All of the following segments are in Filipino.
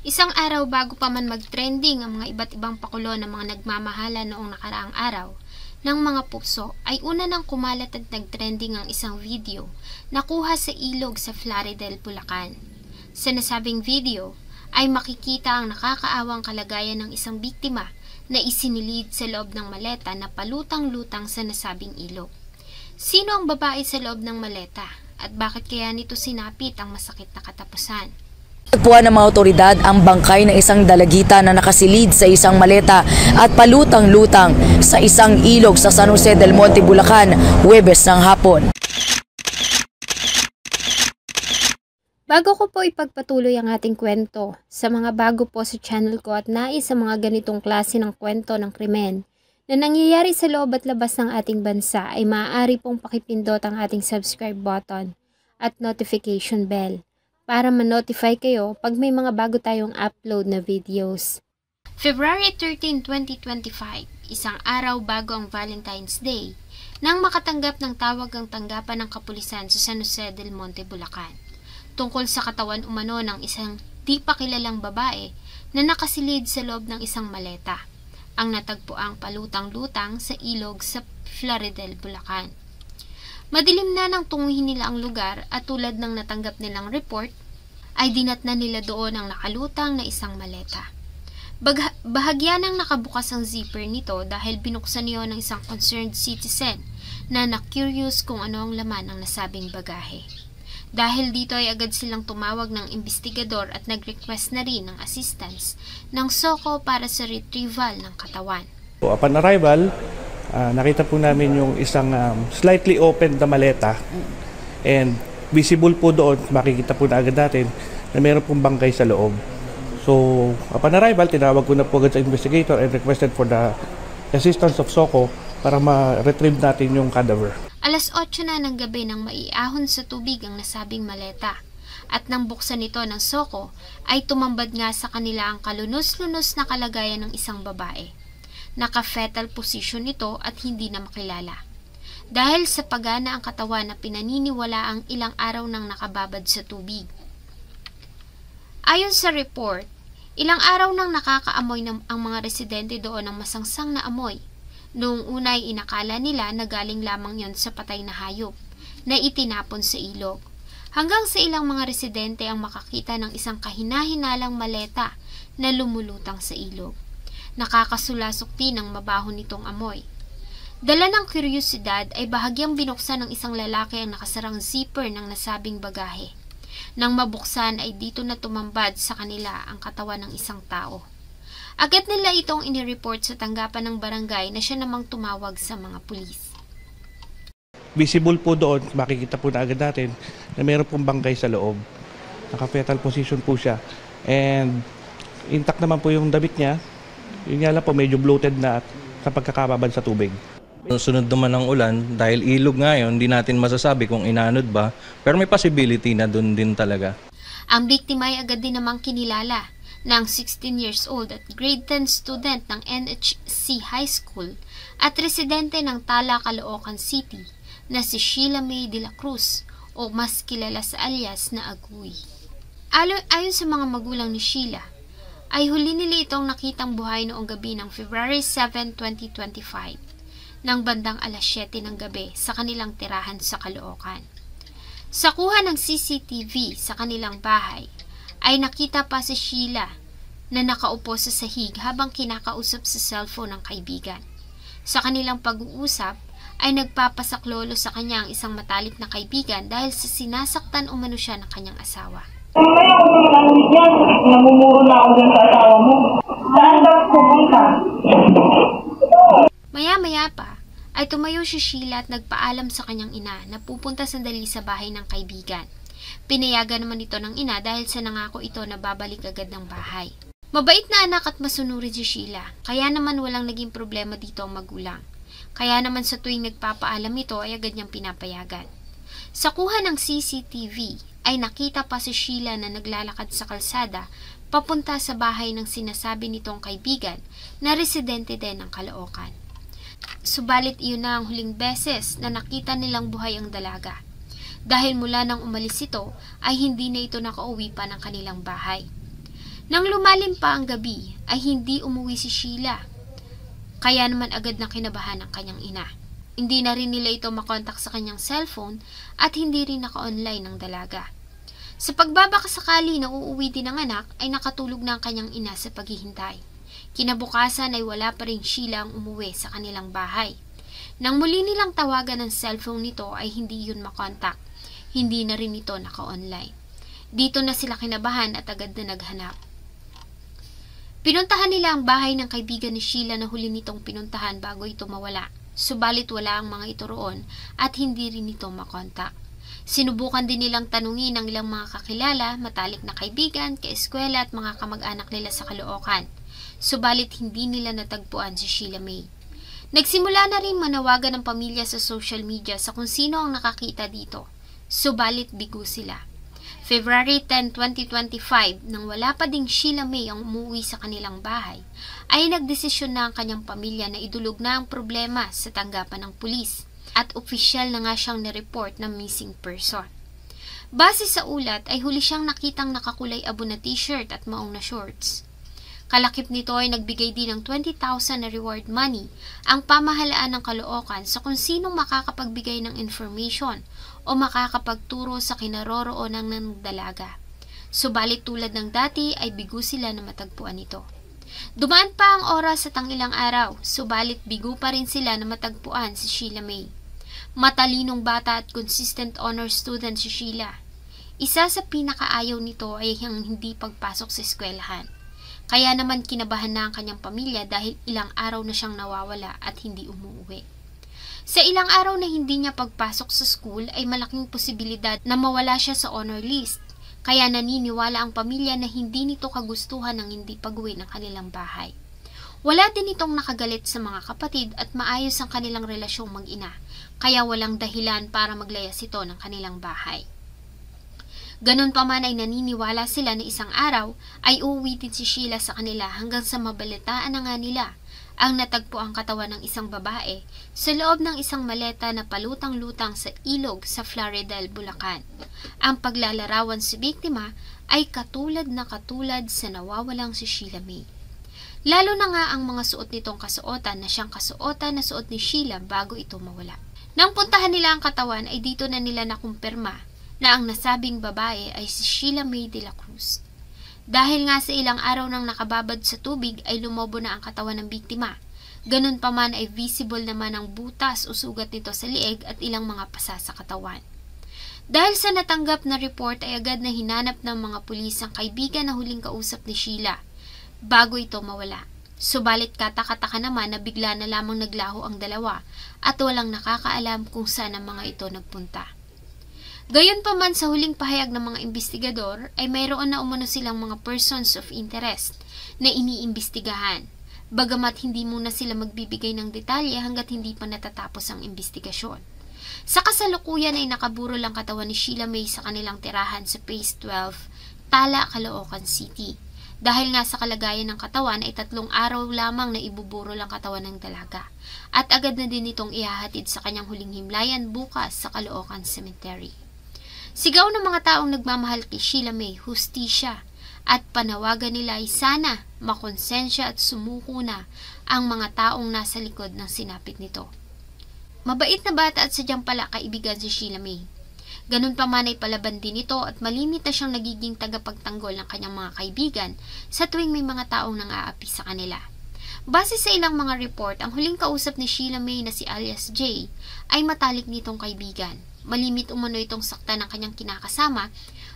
Isang araw bago pa man mag-trending ang mga iba't ibang pakulo ng mga nagmamahala noong nakaraang araw ng mga puso, ay una nang kumalat at nag-trending ang isang video na kuha sa ilog sa Plaridel, Bulacan. Sa nasabing video ay makikita ang nakakaawang kalagayan ng isang biktima na isinilid sa loob ng maleta na palutang-lutang sa nasabing ilog. Sino ang babae sa loob ng maleta at bakit kaya nito sinapit ang masakit na katapusan? Tagpuan ng mga otoridad ang bangkay ng isang dalagita na nakasilid sa isang maleta at palutang-lutang sa isang ilog sa San Jose del Monte, Bulacan, Huwebes ng hapon. Bago ko po ipagpatuloy ang ating kwento, sa mga bago po sa channel ko at nais sa mga ganitong klase ng kwento ng krimen na nangyayari sa loob at labas ng ating bansa, ay maaari pong pakipindot ang ating subscribe button at notification bell para ma-notify kayo pag may mga bago tayong upload na videos. February 13, 2025, isang araw bago ang Valentine's Day, nang makatanggap ng tawag ang tanggapan ng kapulisan sa San Jose del Monte, Bulacan, tungkol sa katawan umano ng isang di pa kilalang babae na nakasilid sa loob ng isang maleta, ang natagpuang palutang-lutang sa ilog sa Plaridel, Bulacan. Madilim na nang tunguhin nila ang lugar at tulad ng natanggap nilang report, ay dinatna nila doon ang nakalutang na isang maleta. Bahagya nang nakabukas ang zipper nito dahil binuksan niyo ng isang concerned citizen na na-curious kung ano ang laman ng nasabing bagahe. Dahil dito ay agad silang tumawag ng investigador at nag-request na rin ng assistance ng SOCO para sa retrieval ng katawan. Upon arrival, nakita po namin yung isang slightly open na maleta and visible po doon, makikita po na agad natin na meron pong bangkay sa loob. So, upon arrival, tinawag ko na po agad sa investigator and requested for the assistance of SOCO para ma-retrieve natin yung cadaver. Alas 8 na ng gabi nang maiahon sa tubig ang nasabing maleta at nang buksan ito ng SOCO ay tumambad nga sa kanila ang kalunos-lunos na kalagayan ng isang babae. Naka-fetal position ito at hindi na makilala. Dahil sa pagana ang katawan na pinaniniwala ang ilang araw nang nakababad sa tubig. Ayon sa report, ilang araw nang nakakaamoy ang mga residente doon ng masangsang na amoy. Noong una ay inakala nila na galing lamang yon sa patay na hayop na itinapon sa ilog. Hanggang sa ilang mga residente ang makakita ng isang kahina-hinalang maleta na lumulutang sa ilog. Nakakasulasok din ang mabaho nitong amoy. Dala ng kuryosidad ay bahagyang binuksan ng isang lalaki ang nakasarang zipper ng nasabing bagahe. Nang mabuksan ay dito na tumambad sa kanila ang katawan ng isang tao. Agad nila itong inireport sa tanggapan ng barangay na siya namang tumawag sa mga pulis. Visible po doon, makikita po na agad natin na meron pong bangkay sa loob. Naka-fetal position po siya. And intact naman po yung damit niya. Yun nga lang po, medyo bloated na sa pagkakababad sa tubig. Sunod naman ng ulan, dahil ilog nga yun, hindi natin masasabi kung inanod ba, pero may possibility na doon din talaga. Ang biktima ay agad din namang kinilala na ang 16 years old at grade 10 student ng NHC High School at residente ng Tala, Caloocan City na si Sheila May de la Cruz o mas kilala sa alias na Aguy. Ayon sa mga magulang ni Sheila, ay huli nila itong nakitang buhay noong gabi ng February 7, 2025 ng bandang alas 7 ng gabi sa kanilang tirahan sa Caloocan. Sa kuha ng CCTV sa kanilang bahay, ay nakita pa si Sheila na nakaupo sa sahig habang kinakausap sa cellphone ng kaibigan. Sa kanilang pag-uusap ay nagpapasaklolo sa kanya ang isang matalik na kaibigan dahil sa sinasaktan umano siya ng kanyang asawa. Kaya ako naman yan, namumuro na ako dyan sa asawa mo. Saan daw pupunta? Maya-maya pa ay tumayo si Sheila at nagpaalam sa kanyang ina na pupunta sandali sa bahay ng kaibigan. Pinayagan naman ito ng ina dahil sa nangako ito na babalik agad ng bahay. Mabait na anak at masunurin si Sheila, kaya naman walang naging problema dito ang magulang. Kaya naman sa tuwing nagpapaalam ito ay agad niyang pinapayagan. Sa kuha ng CCTV ay nakita pa si Sheila na naglalakad sa kalsada papunta sa bahay ng sinasabi nitong kaibigan na residente din ng Caloocan. Subalit iyon na ang huling beses na nakita nilang buhay ang dalaga. Dahil mula nang umalis ito ay hindi na ito nakauwi pa ng kanilang bahay. Nang lumalim pa ang gabi ay hindi umuwi si Sheila. Kaya naman agad na kinabahan ang kanyang ina. Hindi na rin nila ito makontak sa kanyang cellphone at hindi rin naka-online ng dalaga. Sa pagbabakasakali na uuwi din ng anak ay nakatulog na ang kanyang ina sa paghihintay. Kinabukasan ay wala pa rin Sheila ang umuwi sa kanilang bahay. Nang muli nilang tawagan ng cellphone nito ay hindi yun makontak. Hindi na rin ito naka-online. Dito na sila kinabahan at agad na naghanap. Pinuntahan nila ang bahay ng kaibigan ni Sheila na huli nitong pinuntahan bago ito mawala. Subalit wala ang mga ito roon at hindi rin ito makontak. Sinubukan din nilang tanungin ang ilang mga kakilala, matalik na kaibigan, kaeskwela at mga kamag-anak nila sa Caloocan. Subalit hindi nila natagpuan si Sheila May. Nagsimula na rin manawagan ng pamilya sa social media sa kung sino ang nakakita dito. Subalit bigo sila. February 10, 2025, nang wala pa ding Sheila May ang umuwi sa kanilang bahay, ay nagdesisyon na ang kanyang pamilya na idulog na ang problema sa tanggapan ng pulis at opisyal na nga siyang nireport na missing person. Base sa ulat ay huli siyang nakitang nakakulay abo na t-shirt at maong na shorts. Kalakip nito ay nagbigay din ng 20,000 na reward money ang pamahalaan ng Caloocan sa kung sinong makakapagbigay ng information o makakapagturo sa kinaroroonan ng dalaga. Subalit tulad ng dati ay bigo sila na matagpuan ito. Dumaan pa ang oras at ang ilang araw, subalit bigo pa rin sila na matagpuan si Sheila May. Matalinong bata at consistent honor student si Sheila. Isa sa pinakaayaw nito ay ang hindi pagpasok sa eskwelahan. Kaya naman kinabahan na ang kanyang pamilya dahil ilang araw na siyang nawawala at hindi umuwi. Sa ilang araw na hindi niya pagpasok sa school ay malaking posibilidad na mawala siya sa honor list. Kaya naniniwala ang pamilya na hindi nito kagustuhan ng hindi pag-uwi ng kanilang bahay. Wala din itong nakagalit sa mga kapatid at maayos ang kanilang relasyong mag-ina. Kaya walang dahilan para maglayas ito ng kanilang bahay. Ganun pa man ay naniniwala sila na isang araw ay uuwi din si Sheila sa kanila hanggang sa mabalitaan na nga nila ang natagpo ang katawan ng isang babae sa loob ng isang maleta na palutang-lutang sa ilog sa Floridal, Bulacan. Ang paglalarawan sa biktima ay katulad sa nawawalang si Sheila May. Lalo na nga ang mga suot nitong kasuotan na siyang kasuotan na suot ni Sheila bago ito mawala. Nang puntahan nila ang katawan ay dito na nila nakumpirma na ang nasabing babae ay si Sheila May de la Cruz. Dahil nga sa ilang araw nang nakababad sa tubig ay lumobo na ang katawan ng biktima. Ganun pa man ay visible naman ang butas o sugat nito sa lieg at ilang mga pasa sa katawan. Dahil sa natanggap na report ay agad na hinanap ng mga pulis ang kaibigan na huling kausap ni Sheila bago ito mawala. Subalit kataka-taka naman na bigla na lamang naglaho ang dalawa at walang nakakaalam kung saan ang mga ito nagpunta. Gayunpaman sa huling pahayag ng mga investigador ay mayroon na umano silang mga persons of interest na iniimbestigahan, bagamat hindi muna sila magbibigay ng detalye hanggat hindi pa natatapos ang investigasyon. Sa kasalukuyan ay nakaburo lang katawan ni Sheila May sa kanilang tirahan sa Phase 12, Tala, Caloocan City. Dahil nga sa kalagayan ng katawan ay 3 araw lamang na ibuburo lang katawan ng dalaga at agad na din itong ihahatid sa kanyang huling himlayan bukas sa Caloocan Cemetery. Sigaw ng mga taong nagmamahal kay Sheila May, hustisya, at panawagan nila ay sana makonsensya at sumuko na ang mga taong nasa likod ng sinapit nito. Mabait na bata at sadyang pala kaibigan si Sheila May. Ganun pa man ay palaban din ito at malimit na siyang nagiging tagapagtanggol ng kanyang mga kaibigan sa tuwing may mga taong nang-aapi sa kanila. Base sa ilang mga report, ang huling kausap ni Sheila May na si alias J ay matalik nitong kaibigan. Malimit umano itong sakta ng kanyang kinakasama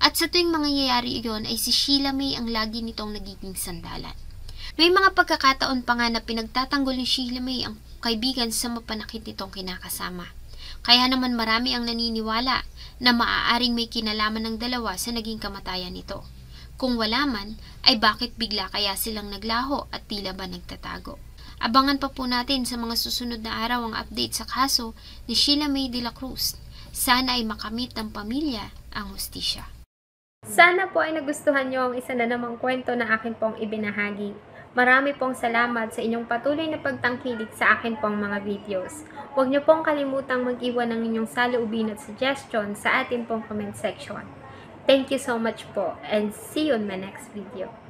at sa tuwing mangyayari iyon ay si Sheila May ang lagi nitong nagiging sandalan. May mga pagkakataon pa nga na pinagtatanggol ni Sheila May ang kaibigan sa mapanakit nitong kinakasama. Kaya naman marami ang naniniwala na maaaring may kinalaman ng dalawa sa naging kamatayan nito. Kung wala man, ay bakit bigla kaya silang naglaho at tila ba nagtatago? Abangan pa po natin sa mga susunod na araw ang update sa kaso ni Sheila May de la Cruz. Sana ay makamit ng pamilya ang hustisya. Sana po ay nagustuhan nyo ang isa na namang kwento na akin pong ibinahagi. Marami pong salamat sa inyong patuloy na pagtangkilik sa akin pong mga videos. Huwag nyo pong kalimutang mag-iwan ng inyong saloobin at suggestion sa atin pong comment section. Thank you so much po and see you in my next video.